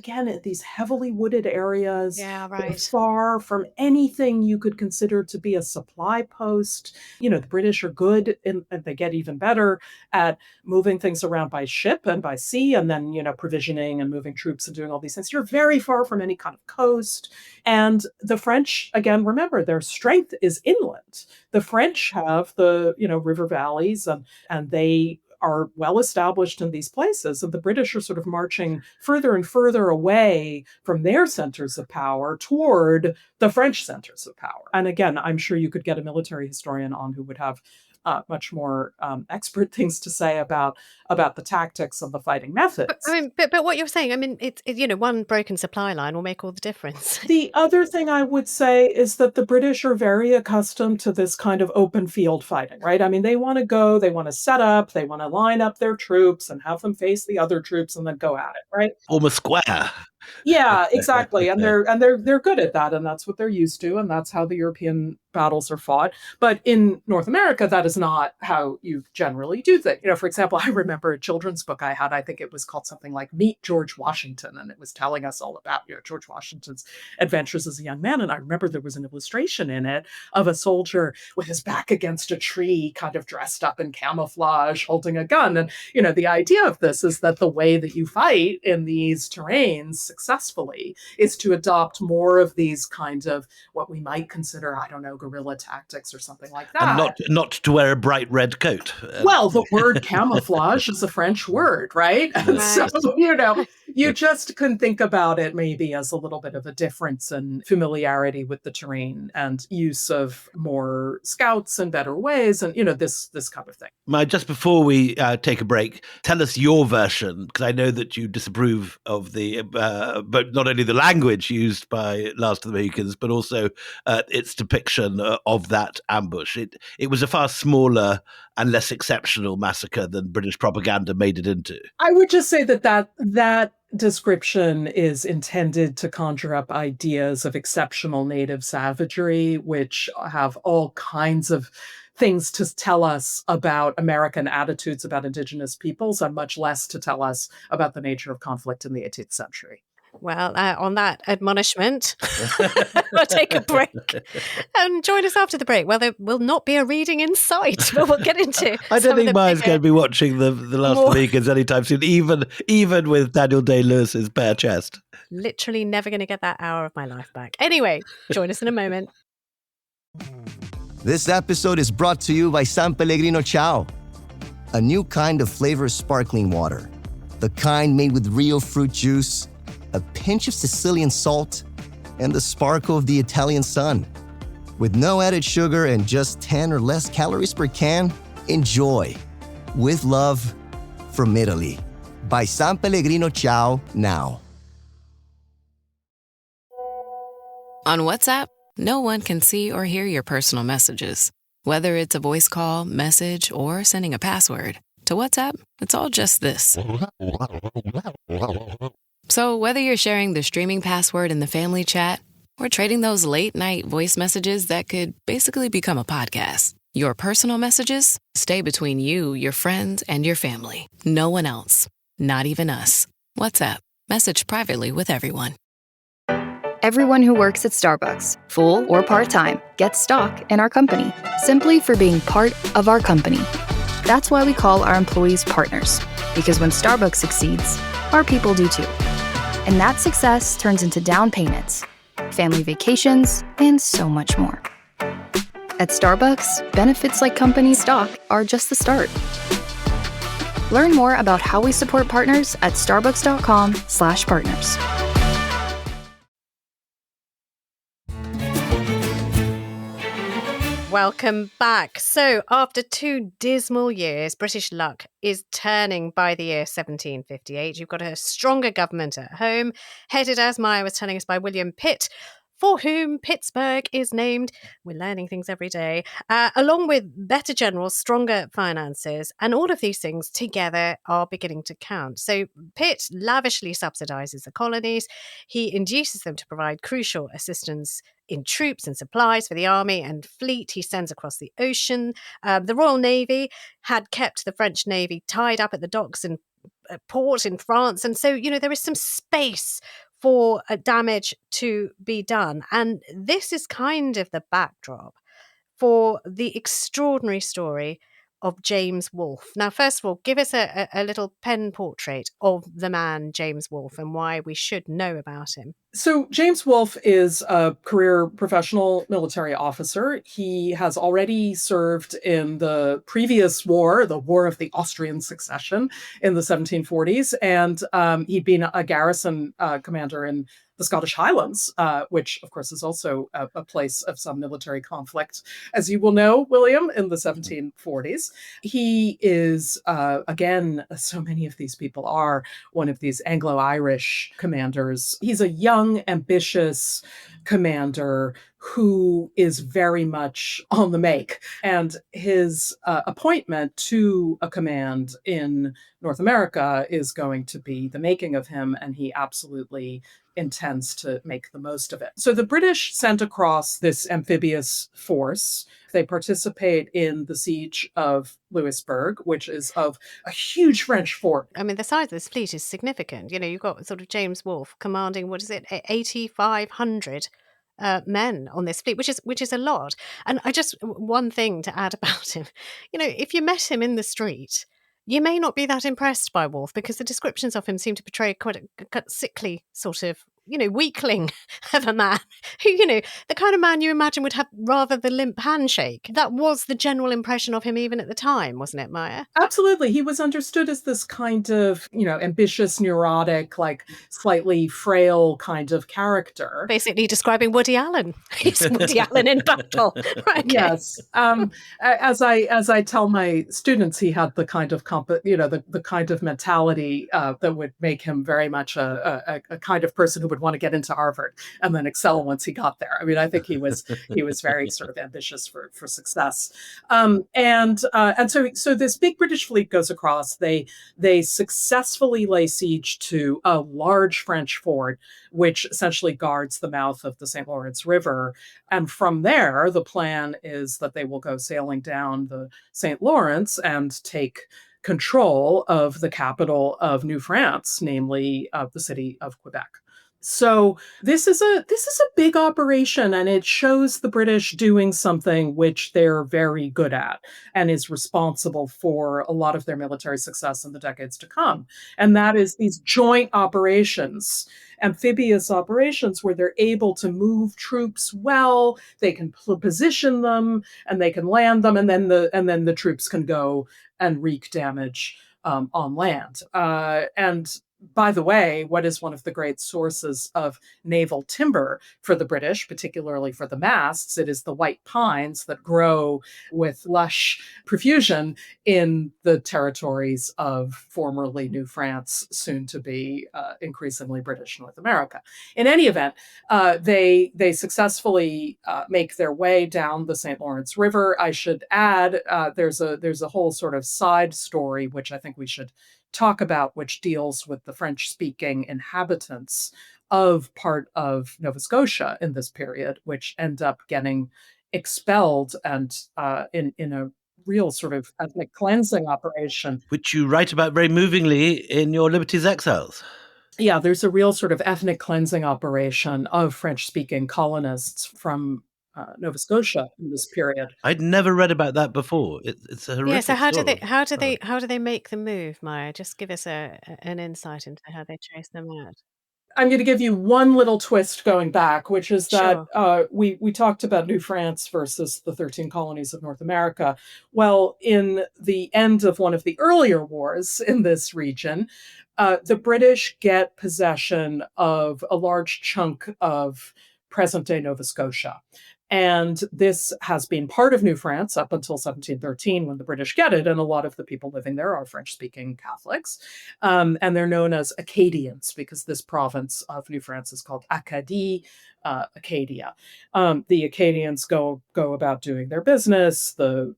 these heavily wooded areas. Yeah, right. They're far from anything you could consider to be a supply post. The British are good and they get even better at moving things around by ship and by sea, and then provisioning and moving troops and doing all these things. You're very far from any kind of coast. And the French, again, remember, their strength is inland. The French have the river valleys and they are well established in these places, and the British are sort of marching further and further away from their centers of power toward the French centers of power. And again, I'm sure you could get a military historian on who would have much more expert things to say about the tactics and the fighting methods. But what you're saying, it's one broken supply line will make all the difference. The other thing I would say is that the British are very accustomed to this kind of open field fighting, right? I mean, they want to go, they want to set up, they want to line up their troops and have them face the other troops and then go at it, right? Almost square. Yeah, exactly. And they're good at that, and that's what they're used to, and that's how the European battles are fought. But in North America, that is not how you generally do things. For example, I remember a children's book I had, I think it was called something like Meet George Washington, and it was telling us all about George Washington's adventures as a young man. And I remember there was an illustration in it of a soldier with his back against a tree, kind of dressed up in camouflage, holding a gun. And, the idea of this is that the way that you fight in these terrains successfully is to adopt more of these kinds of what we might consider, I don't know, guerrilla tactics or something like that. And not to wear a bright red coat. Well, the word camouflage is a French word, right? And so, You just can think about it maybe as a little bit of a difference in familiarity with the terrain and use of more scouts and better ways and, this kind of thing. Maya, just before we take a break, tell us your version, because I know that you disapprove of but not only the language used by Last of the Mohicans, but also its depiction of that ambush. It was a far smaller and less exceptional massacre than British propaganda made it into. I would just say that description is intended to conjure up ideas of exceptional native savagery, which have all kinds of things to tell us about American attitudes about indigenous peoples and much less to tell us about the nature of conflict in the 18th century. Well, on that admonishment, we'll take a break and join us after the break. Well, there will not be a reading in sight, but we'll get into I don't think Maya's going to be watching the Last of the Mohicans anytime soon, even with Daniel Day-Lewis's bare chest. Literally never going to get that hour of my life back. Anyway, join us in a moment. This episode is brought to you by San Pellegrino Ciao, a new kind of flavored sparkling water. The kind made with real fruit juice, a pinch of Sicilian salt, and the sparkle of the Italian sun. With no added sugar and just 10 or less calories per can, enjoy. With love, from Italy. By San Pellegrino Ciao now. On WhatsApp, no one can see or hear your personal messages. Whether it's a voice call, message, or sending a password. To WhatsApp, it's all just this. So whether you're sharing the streaming password in the family chat or trading those late-night voice messages that could basically become a podcast, your personal messages stay between you, your friends, and your family. No one else. Not even us. WhatsApp. Message privately with everyone. Everyone who works at Starbucks, full or part-time, gets stock in our company, simply for being part of our company. That's why we call our employees partners, because when Starbucks succeeds, our people do too. And that success turns into down payments, family vacations, and so much more. At Starbucks, benefits like company stock are just the start. Learn more about how we support partners at starbucks.com/partners. Welcome back. So, after 2 dismal years, British luck is turning by the year 1758. You've got a stronger government at home, headed, as Maya was telling us, by William Pitt, for whom Pittsburgh is named. We're learning things every day. Along with better generals, stronger finances, and all of these things together are beginning to count. So Pitt lavishly subsidizes the colonies. He induces them to provide crucial assistance in troops and supplies for the army and fleet he sends across the ocean. The Royal Navy had kept the French Navy tied up at the docks in port in France. And so, there is some space for damage to be done. And this is kind of the backdrop for the extraordinary story of James Wolfe. Now, first of all, give us a little pen portrait of the man James Wolfe and why we should know about him. So James Wolfe is a career professional military officer. He has already served in the previous war, the War of the Austrian Succession in the 1740s, and he'd been a garrison commander in the Scottish Highlands, which, of course, is also a place of some military conflict, as you will know, William, in the 1740s. He is, again, so many of these people are, one of these Anglo-Irish commanders. He's a young, ambitious commander who is very much on the make. And his appointment to a command in North America is going to be the making of him, and he absolutely intends to make the most of it. So the British sent across this amphibious force. They participate in the siege of Louisburg, which is of a huge French fort. I mean, the size of this fleet is significant. You've got sort of James Wolfe commanding, 8,500 men on this fleet, which is a lot. And one thing to add about him, if you met him in the street, you may not be that impressed by Wolfe because the descriptions of him seem to portray quite a sickly sort of weakling of a man who, the kind of man you imagine would have rather the limp handshake. That was the general impression of him even at the time, wasn't it, Maya? Absolutely. He was understood as this kind of, ambitious, neurotic, like slightly frail kind of character. Basically describing Woody Allen. He's Woody Allen in battle. Right, okay. Yes. As I tell my students, he had the kind of the kind of mentality that would make him very much a kind of person who would want to get into Harvard and then excel once he got there. I mean, I think he was very sort of ambitious for success. And so this big British fleet goes across. They successfully lay siege to a large French fort, which essentially guards the mouth of the St. Lawrence River. And from there, the plan is that they will go sailing down the St. Lawrence and take control of the capital of New France, namely the city of Quebec. So this is a big operation, and it shows the British doing something which they're very good at and is responsible for a lot of their military success in the decades to come. And that is these joint operations, amphibious operations, where they're able to move troops well, they can position them, and they can land them, and then the troops can go and wreak damage on land. And by the way, what is one of the great sources of naval timber for the British, particularly for the masts? It is the white pines that grow with lush profusion in the territories of formerly New France, soon to be increasingly British North America. In any event, they successfully make their way down the St. Lawrence River. I should add, there's a whole sort of side story, which I think we should talk about, which deals with the French-speaking inhabitants of part of Nova Scotia in this period, which end up getting expelled and in a real sort of ethnic cleansing operation. Which you write about very movingly in your Liberty's Exiles. Yeah, there's a real sort of ethnic cleansing operation of French-speaking colonists from Nova Scotia in this period. I'd never read about that before. It's a horrific So how story. do they make the move, Maya? Just give us an insight into how they chase them out. I'm going to give you one little twist going back, which is that we talked about New France versus the 13 colonies of North America. Well, in the end of one of the earlier wars in this region, the British get possession of a large chunk of present-day Nova Scotia. And this has been part of New France up until 1713 when the British get it. And a lot of the people living there are French-speaking Catholics. And they're known as Acadians because this province of New France is called Acadie, Acadia. The Acadians go about doing their business. The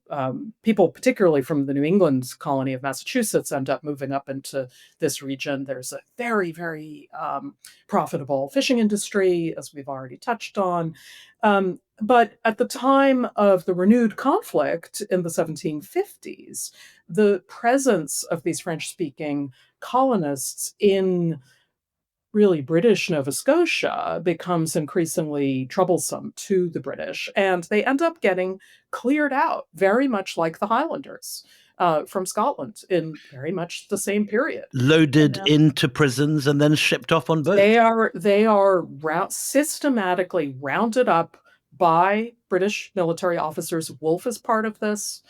people, particularly from the New England colony of Massachusetts, end up moving up into this region. There's a very, very profitable fishing industry, as we've already touched on. But at the time of the renewed conflict in the 1750s, the presence of these French-speaking colonists in really British Nova Scotia becomes increasingly troublesome to the British, and they end up getting cleared out, very much like the Highlanders from Scotland in very much the same period. Loaded into prisons and then shipped off on boats. They are systematically rounded up by British military officers. Wolfe is part of this,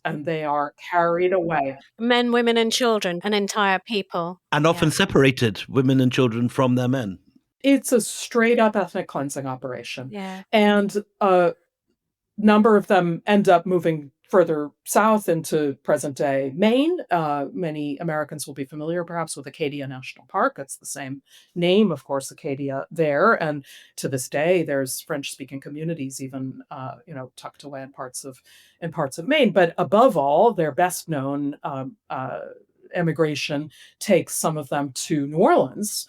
and they are carried away. Men, women, and children, an entire people. And often separated women and children from their men. It's a straight up ethnic cleansing operation. Yeah. And a number of them end up moving further south into present-day Maine. Many Americans will be familiar, perhaps, with Acadia National Park. It's the same name, of course, Acadia there. And to this day, there's French-speaking communities even, tucked away in parts of Maine. But above all, their best-known emigration takes some of them to New Orleans,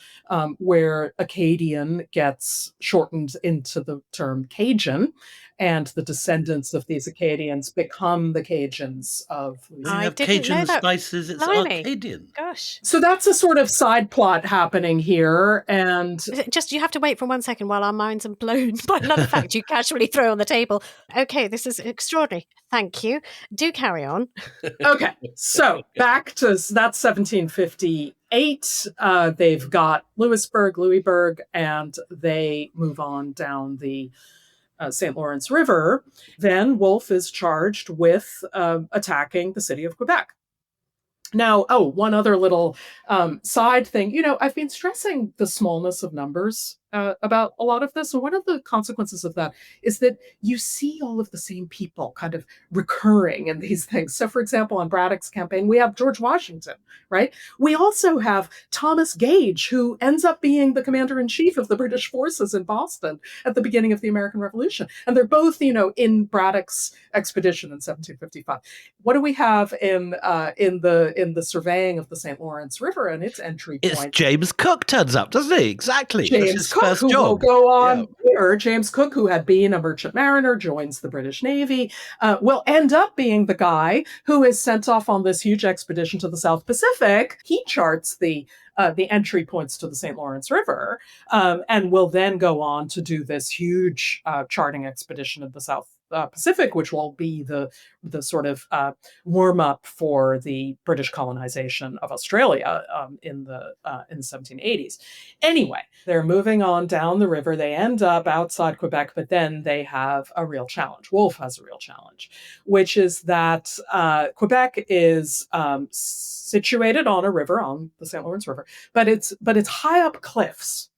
where Acadian gets shortened into the term Cajun, and the descendants of these Acadians become the Cajuns of Louisiana. You have Cajun spices, it's Acadian. Gosh. So that's a sort of side plot happening here. And just, you have to wait for 1 second while our minds are blown by another fact you casually throw on the table. Okay, this is extraordinary. Thank you. Do carry on. Okay, so back to that's 1758. 1708, they've got Louisburg, and they move on down the St. Lawrence River. Then Wolfe is charged with attacking the city of Quebec. Now, one other little side thing. I've been stressing the smallness of numbers about a lot of this. And one of the consequences of that is that you see all of the same people kind of recurring in these things. So, for example, on Braddock's campaign, we have George Washington, right? We also have Thomas Gage, who ends up being the commander-in-chief of the British forces in Boston at the beginning of the American Revolution. And they're both, in Braddock's expedition in 1755. What do we have in the surveying of the St. Lawrence River and its entry point? It's James Cook turns up, doesn't he? Exactly. James Cook, who will go on later. James Cook, who had been a merchant mariner, joins the British Navy, will end up being the guy who is sent off on this huge expedition to the South Pacific. He charts the entry points to the St. Lawrence River, and will then go on to do this huge charting expedition in the South Pacific, which will be the sort of warm up for the British colonization of Australia in the 1780s. Anyway, they're moving on down the river. They end up outside Quebec, but then they have a real challenge. Wolfe has a real challenge, which is that Quebec is situated on a river, on the St. Lawrence River, but it's high up cliffs,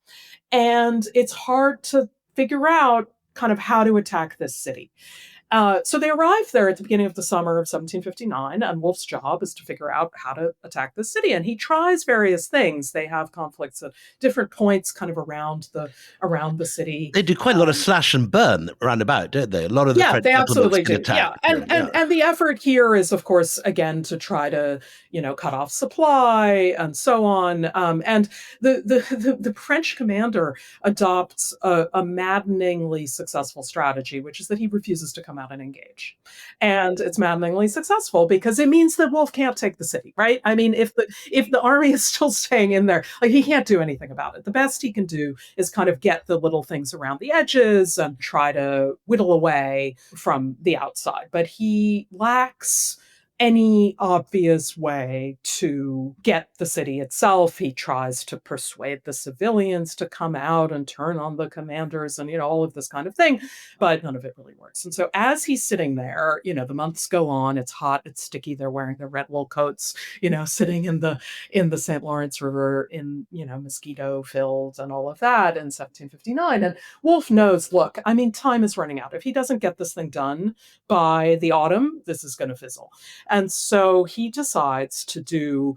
and it's hard to figure out kind of how to attack this city. So they arrive there at the beginning of the summer of 1759, and Wolfe's job is to figure out how to attack the city. And he tries various things. They have conflicts at different points kind of around the city. They do quite a lot of slash and burn around about, don't they? A lot of the French they absolutely do. attack. And the effort here is, of course, again, to try to, cut off supply and so on. And the French commander adopts a maddeningly successful strategy, which is that he refuses to come out and engage. And it's maddeningly successful because it means that Wolfe can't take the city, right? I mean, if the army is still staying in there, like, he can't do anything about it. The best he can do is kind of get the little things around the edges and try to whittle away from the outside. But he lacks any obvious way to get the city itself. He tries to persuade the civilians to come out and turn on the commanders and, all of this kind of thing, but none of it really works. And so as he's sitting there, the months go on, it's hot, it's sticky, they're wearing their red wool coats, sitting in the St. Lawrence River in, mosquito filled and all of that in 1759. And Wolfe knows, look, I mean, time is running out. If he doesn't get this thing done by the autumn, this is going to fizzle. And so he decides to do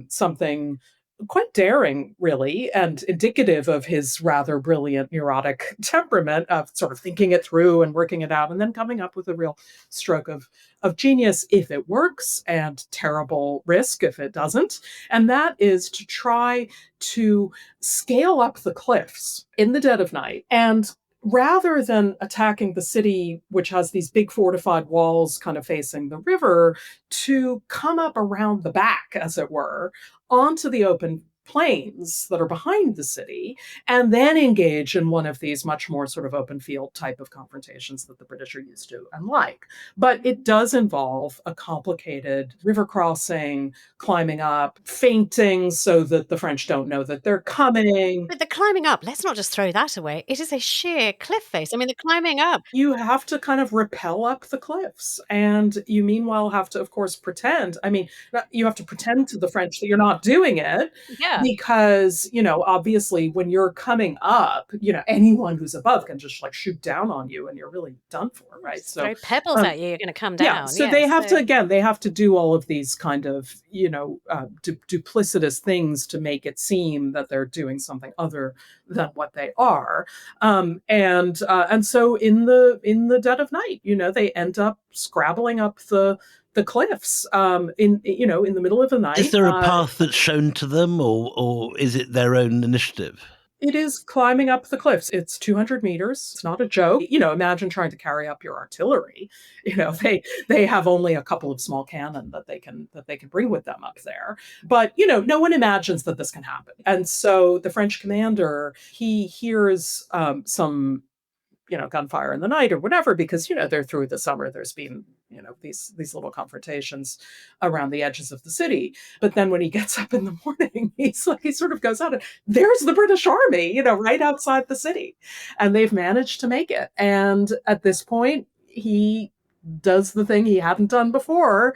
something quite daring, really, and indicative of his rather brilliant neurotic temperament of sort of thinking it through and working it out and then coming up with a real stroke of genius if it works, and terrible risk if it doesn't. And that is to try to scale up the cliffs in the dead of night, and rather than attacking the city, which has these big fortified walls kind of facing the river, to come up around the back, as it were, onto the open plains that are behind the city, and then engage in one of these much more sort of open field type of confrontations that the British are used to and like. But it does involve a complicated river crossing, climbing up, feinting so that the French don't know that they're coming. But the climbing up, let's not just throw that away. It is a sheer cliff face. I mean, the climbing up. You have to kind of rappel up the cliffs, and you meanwhile have to, of course, pretend. I mean, you have to pretend to the French that you're not doing it. Yeah. Because, obviously when you're coming up, anyone who's above can just like shoot down on you and you're really done for, right? So throw pebbles at you, you're going to come down. Yeah, so they have to do all of these kind of, duplicitous things to make it seem that they're doing something other than what they are. And so in the dead of night, they end up scrabbling up the cliffs in the middle of the night. Is there a path that's shown to them, or is it their own initiative? It is climbing up the cliffs. It's 200 meters. It's not a joke. Imagine trying to carry up your artillery. They have only a couple of small cannon that they can bring with them up there. But, no one imagines that this can happen. And so the French commander, he hears some gunfire in the night or whatever, because, they're through the summer. There's been these little confrontations around the edges of the city. But then when he gets up in the morning, he sort of goes out and there's the British army, right outside the city. And they've managed to make it. And at this point, he does the thing he hadn't done before,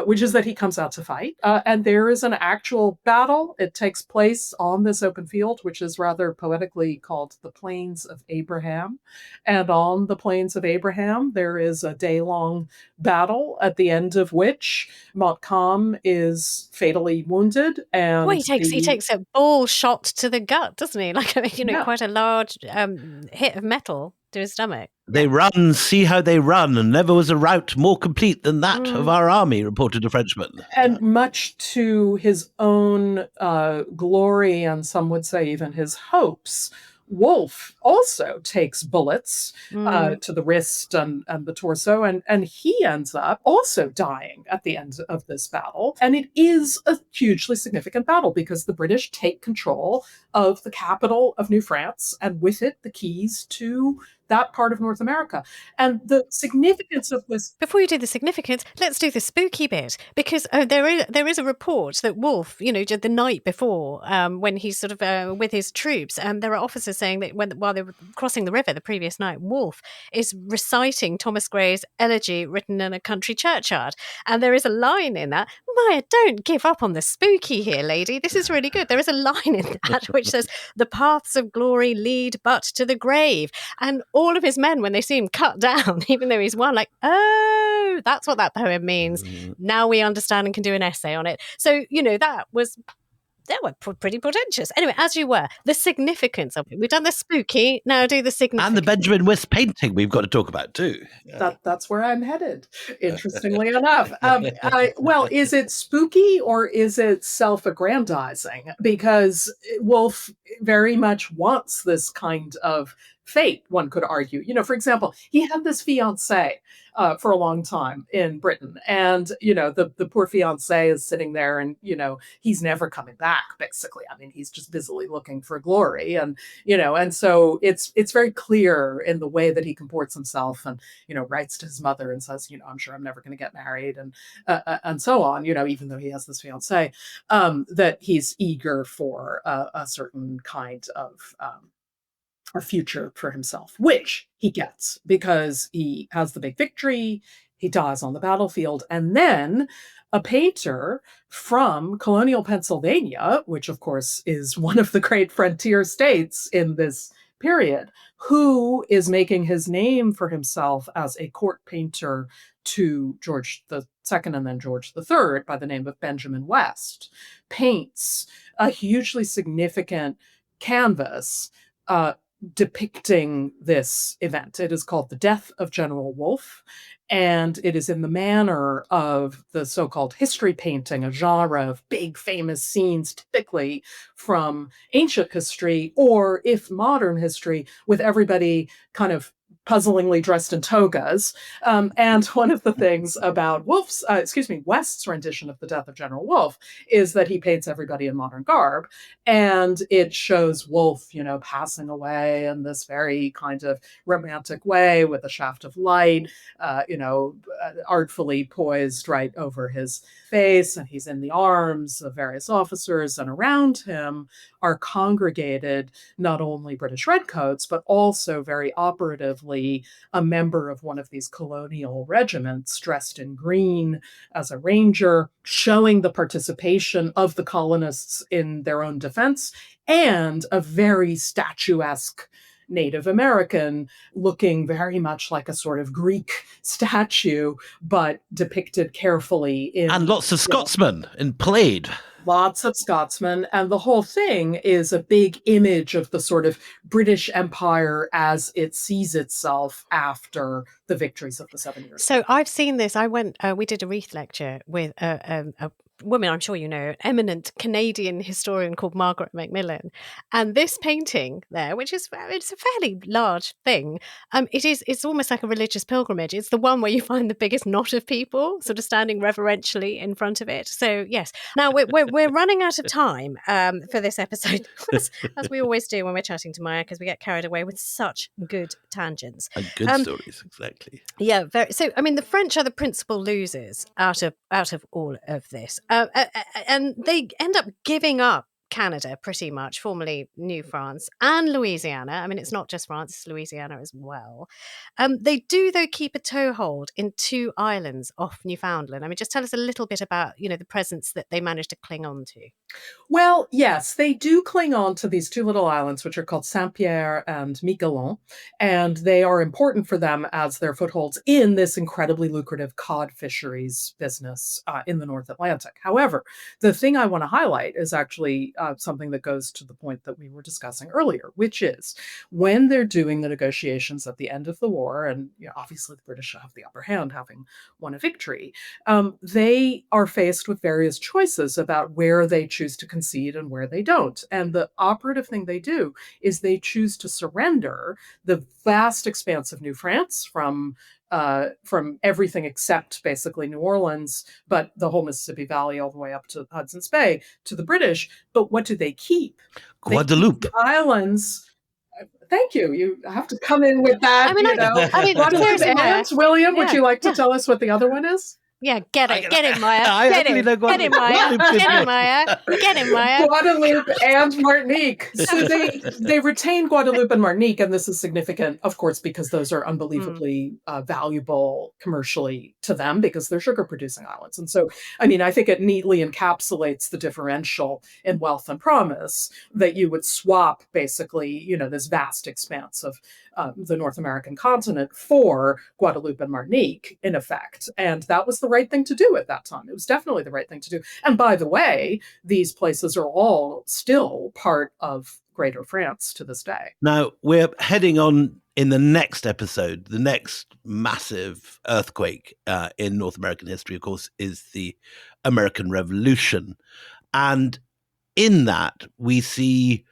which is that he comes out to fight. And there is an actual battle. It takes place on this open field, which is rather poetically called the Plains of Abraham. And on the Plains of Abraham, there is a day-long battle at the end of which Montcalm is fatally wounded. And well, he takes a ball shot to the gut, doesn't he? Quite a large hit of metal to his stomach. They run, see how they run, and never was a rout more complete than that of our army, reported a Frenchman. And much to his own glory, and some would say even his hopes, Wolfe also takes bullets to the wrist and the torso, and he ends up also dying at the end of this battle. And it is a hugely significant battle because the British take control of the capital of New France, and with it, the keys to that part of North America. And the significance of this... Before you do the significance, let's do the spooky bit, because there is a report that Wolfe, the night before, when he's sort of with his troops, there are officers saying that while they were crossing the river the previous night, Wolfe is reciting Thomas Gray's elegy written in a country churchyard. And there is a line in that, Maya, don't give up on the spooky here, lady. This is really good. There is a line in that which says, the paths of glory lead but to the grave. And all of his men, when they see him cut down, even though he's won, oh, that's what that poem means. Now we understand and can do an essay on it. So, they were pretty portentous. Anyway, as you were, the significance of it. We've done the spooky, now do the significance. And the Benjamin West painting we've got to talk about too. That's where I'm headed, interestingly enough. Is it spooky or is it self-aggrandizing? Because Wolfe very much wants this kind of fate, one could argue. For example, he had this fiancée for a long time in Britain. And, the poor fiancé is sitting there and, he's never coming back, basically. I mean, he's just busily looking for glory. And, and so it's very clear in the way that he comports himself and, writes to his mother and says, I'm sure I'm never going to get married and so on, even though he has this fiancé, that he's eager for a certain kind of a future for himself, which he gets because he has the big victory, he dies on the battlefield, and then a painter from colonial Pennsylvania, which of course is one of the great frontier states in this period, who is making his name for himself as a court painter to George II and then George III by the name of Benjamin West, paints a hugely significant canvas depicting this event. It is called The Death of General Wolfe, and it is in the manner of the so-called history painting, a genre of big famous scenes, typically from ancient history, or if modern history, with everybody kind of puzzlingly dressed in togas. And one of the things about West's rendition of The Death of General Wolfe is that he paints everybody in modern garb. And it shows Wolfe, passing away in this very kind of romantic way with a shaft of light, artfully poised right over his face. And he's in the arms of various officers, and around him are congregated not only British redcoats, but also very operatively a member of one of these colonial regiments dressed in green as a ranger, showing the participation of the colonists in their own defense, and a very statuesque Native American looking very much like a sort of Greek statue, but depicted carefully and lots of Scotsmen in plaid. Lots of Scotsmen, and the whole thing is a big image of the sort of British Empire as it sees itself after the victories of the 7 Years' War. So I've seen this. We did a Wreath lecture with woman, I'm sure you know, an eminent Canadian historian called Margaret Macmillan. And this painting there, which is, it's a fairly large thing, it's almost like a religious pilgrimage. It's the one where you find the biggest knot of people sort of standing reverentially in front of it. So yes, now we're running out of time for this episode, as we always do when we're chatting to Maya, because we get carried away with such good tangents and good stories, exactly. Yeah, very. So, I mean, the French are the principal losers out of all of this, and they end up giving up Canada pretty much, formerly New France, and Louisiana. I mean, it's not just France; it's Louisiana as well. They do, though, keep a toehold in 2 islands off Newfoundland. I mean, just tell us a little bit about the presence that they managed to cling on to. Well, yes, they do cling on to these 2 little islands, which are called Saint-Pierre and Miquelon, and they are important for them as their footholds in this incredibly lucrative cod fisheries business in the North Atlantic. However, the thing I want to highlight is actually something that goes to the point that we were discussing earlier, which is when they're doing the negotiations at the end of the war, and obviously the British have the upper hand, having won a victory, they are faced with various choices about where they choose to concede and where they don't. And the operative thing they do is they choose to surrender the vast expanse of New France from everything except basically New Orleans, but the whole Mississippi Valley all the way up to Hudson's Bay to the British. But what do they keep? Guadeloupe. They keep the islands. Thank you. You have to come in with that. I mean, Guadeloupe and William, would you like to yeah. tell us what the other one is? Yeah, get it, Maya. Get him, Maya. Get him, Maya. Guadeloupe and Martinique. So they retain Guadeloupe and Martinique, and this is significant, of course, because those are unbelievably valuable commercially to them because they're sugar-producing islands. And so, I mean, I think it neatly encapsulates the differential in wealth and promise that you would swap basically, this vast expanse of the North American continent for Guadeloupe and Martinique, in effect. And that was the right thing to do at that time. It was definitely the right thing to do. And by the way, these places are all still part of Greater France to this day. Now, we're heading on in the next episode. The next massive earthquake in North American history, of course, is the American Revolution. And in that, we see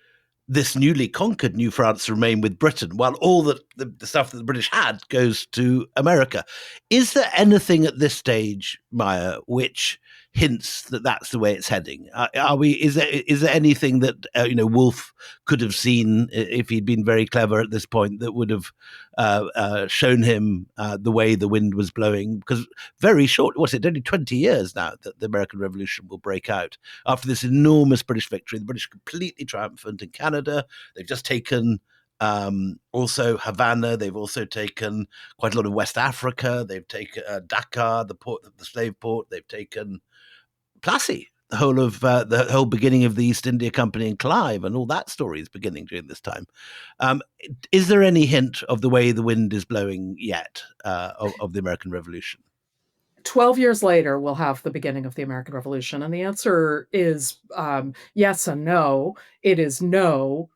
this newly conquered New France remain with Britain, while all the stuff that the British had goes to America. Is there anything at this stage, Maya, which hints that that's the way it's heading? Is there anything that Wolfe could have seen if he'd been very clever at this point that would have shown him the way the wind was blowing? Because very short, only 20 years now that the American Revolution will break out. After this enormous British victory, the British are completely triumphant in Canada. They've just taken also Havana. They've also taken quite a lot of West Africa. They've taken Dakar, the slave port. They've taken Plassey, the whole beginning of the East India Company and Clive, and all that story is beginning during this time. Is there any hint of the way the wind is blowing yet of the American Revolution? 12 years later, we'll have the beginning of the American Revolution. And the answer is yes and no. It is no,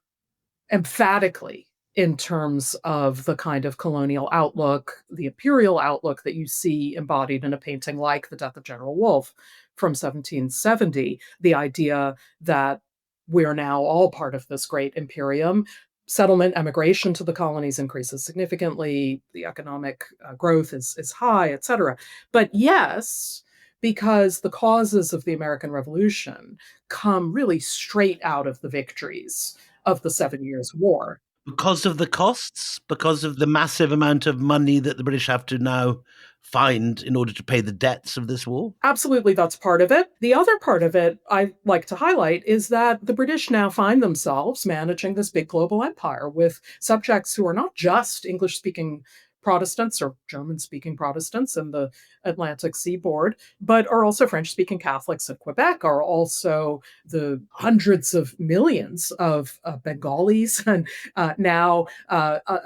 emphatically, in terms of the kind of colonial outlook, the imperial outlook that you see embodied in a painting like The Death of General Wolfe from 1770. The idea that we're now all part of this great imperium. Settlement, emigration to the colonies increases significantly. The economic growth is high, et cetera. But yes, because the causes of the American Revolution come really straight out of the victories of the 7 Years' War. Because of the costs? Because of the massive amount of money that the British have to now find in order to pay the debts of this war? Absolutely, that's part of it. The other part of it I like to highlight is that the British now find themselves managing this big global empire with subjects who are not just English-speaking Protestants or German-speaking Protestants in the Atlantic seaboard, but are also French-speaking Catholics in Quebec, are also the hundreds of millions of Bengalis and now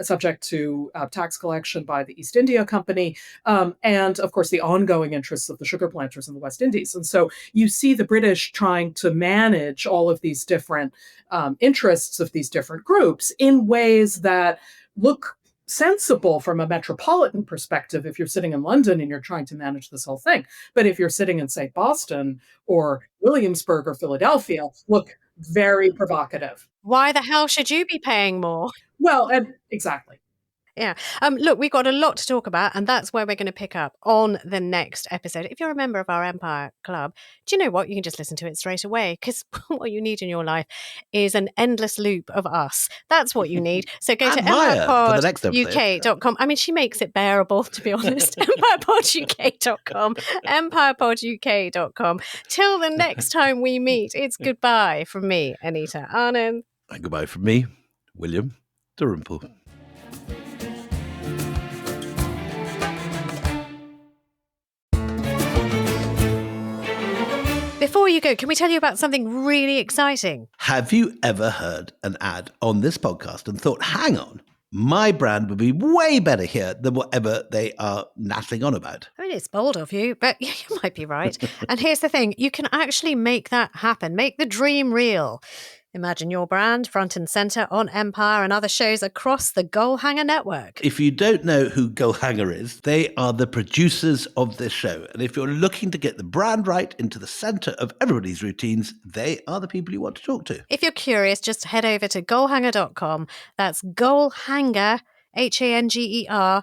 subject to tax collection by the East India Company, and of course the ongoing interests of the sugar planters in the West Indies. And so you see the British trying to manage all of these different interests of these different groups in ways that look sensible from a metropolitan perspective if you're sitting in London and you're trying to manage this whole thing. But if you're sitting in, say, Boston or Williamsburg or Philadelphia, look very provocative. Why the hell should you be paying more? Well, and exactly. Yeah. Look, we've got a lot to talk about, and that's where we're going to pick up on the next episode. If you're a member of our Empire Club, do you know what? You can just listen to it straight away, because what you need in your life is an endless loop of us. That's what you need. So go to empirepoduk.com. I mean, she makes it bearable, to be honest. empirepoduk.com. empirepoduk.com. Till the next time we meet, it's goodbye from me, Anita Arnon. And goodbye from me, William Dalrymple. Before you go, can we tell you about something really exciting? Have you ever heard an ad on this podcast and thought, hang on, my brand would be way better here than whatever they are nattering on about? I mean, it's bold of you, but you might be right. And here's the thing, you can actually make that happen. Make the dream real. Imagine your brand front and center on Empire and other shows across the Goalhanger network. If you don't know who Goalhanger is, they are the producers of this show. And if you're looking to get the brand right into the center of everybody's routines, they are the people you want to talk to. If you're curious, just head over to goalhanger.com. That's Goalhanger, HANGER.com.